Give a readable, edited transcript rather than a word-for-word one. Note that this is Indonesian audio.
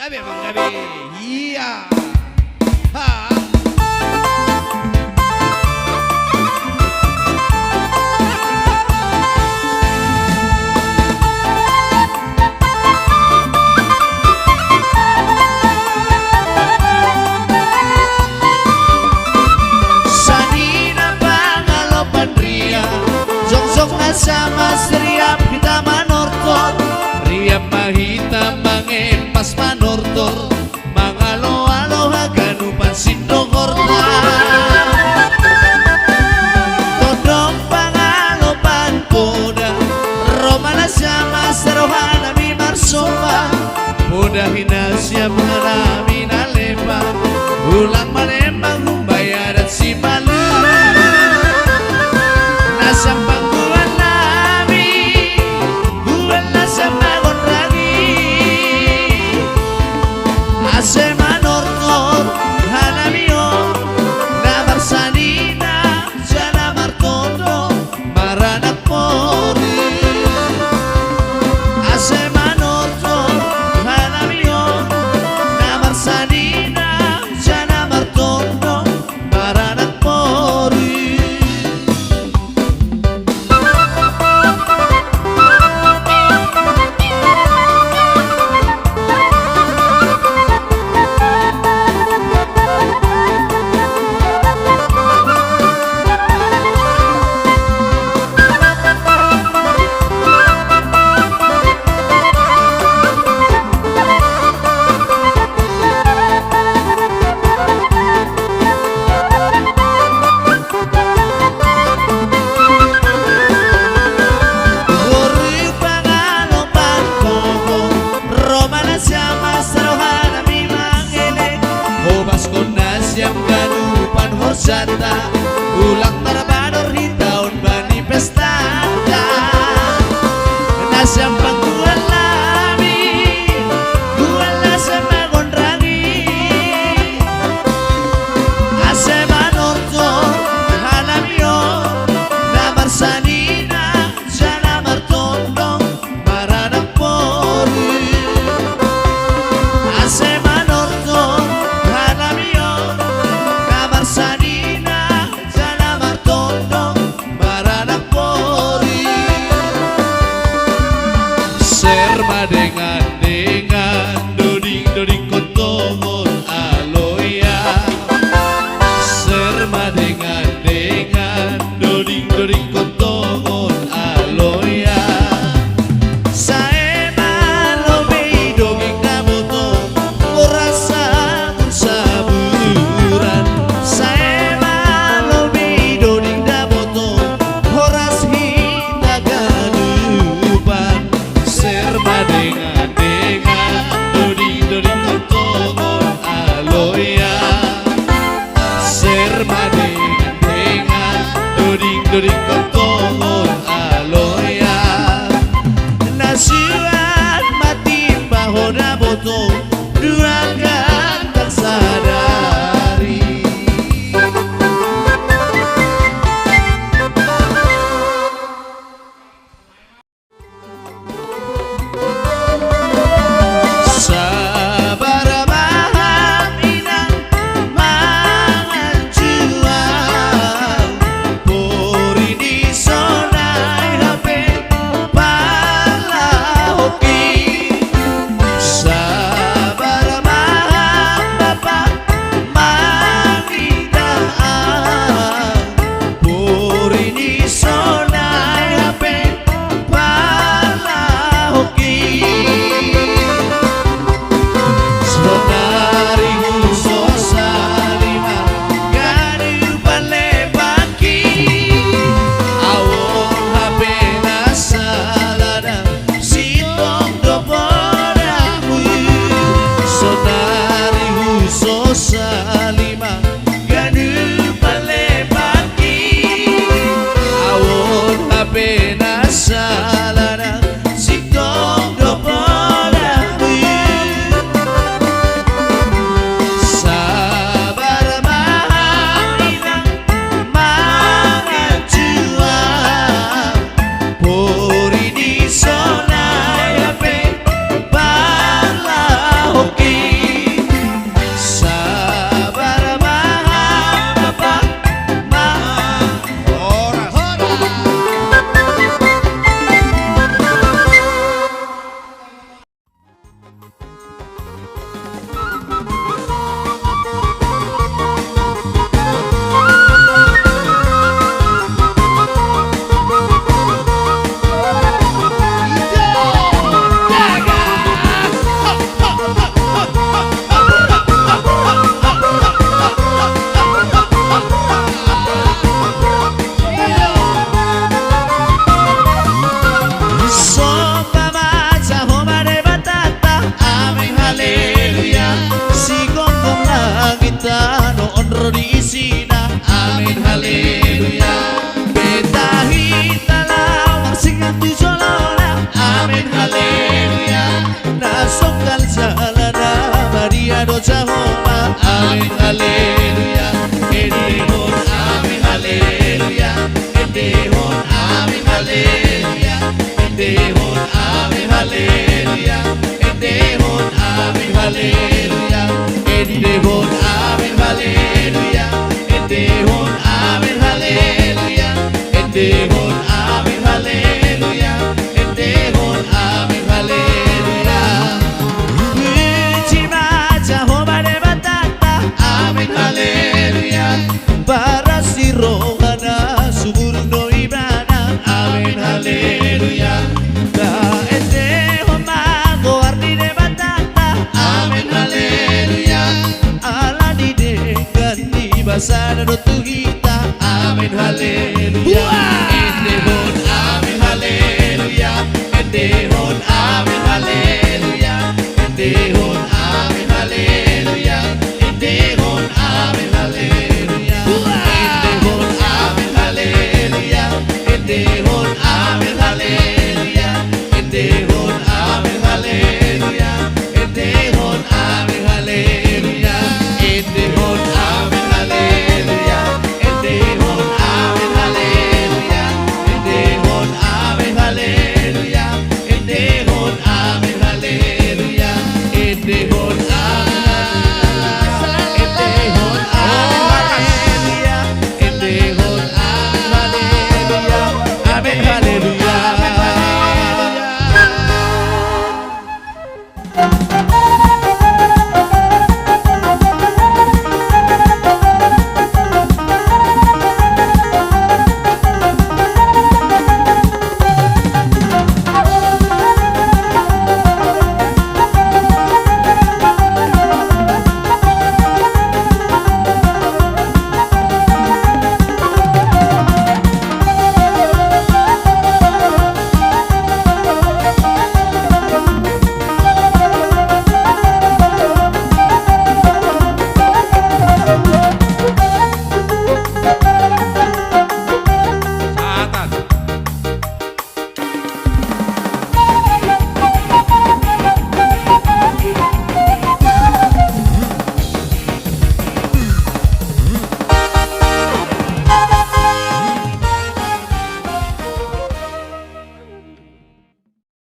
Gabi Bang Gabi. Iya. Ha. Sama seriap kita manortor riap mahita mengempas manortor mangalo-alo haganupan sindokorta todong pangalopan poda romana sama serohana mi marsoba poda hinasya mengalami nalepa ulang manembang humbaya dan si malu nasang Horsata ulang marabador di tahun bani pestata nasyam pangguan lami guala sama gondragi asema norto hanamio namar sanina jana martondong maranak pori asema norto hanamio namar sanina dengan doding kotongon aloya serma dengan doding kotongon aloya saya malobe doging kamoto merasa bersaburan saya malobe doding kamoto horas hingga ganupan serma dengan Endehon, amen, haleluya. Endehon, amen, haleluya. Endehon, amen, haleluya. Endehon, amen, haleluya. Endehon, amen, haleluya. Endehon, amen, haleluya. Puji maja homare batata, amen, haleluya. Para si rohana suburno ibrana, amen, haleluya. Da endehon mago ardine batata, amen, haleluya. Ala di dengan di basana do tuhita, amen, haleluya.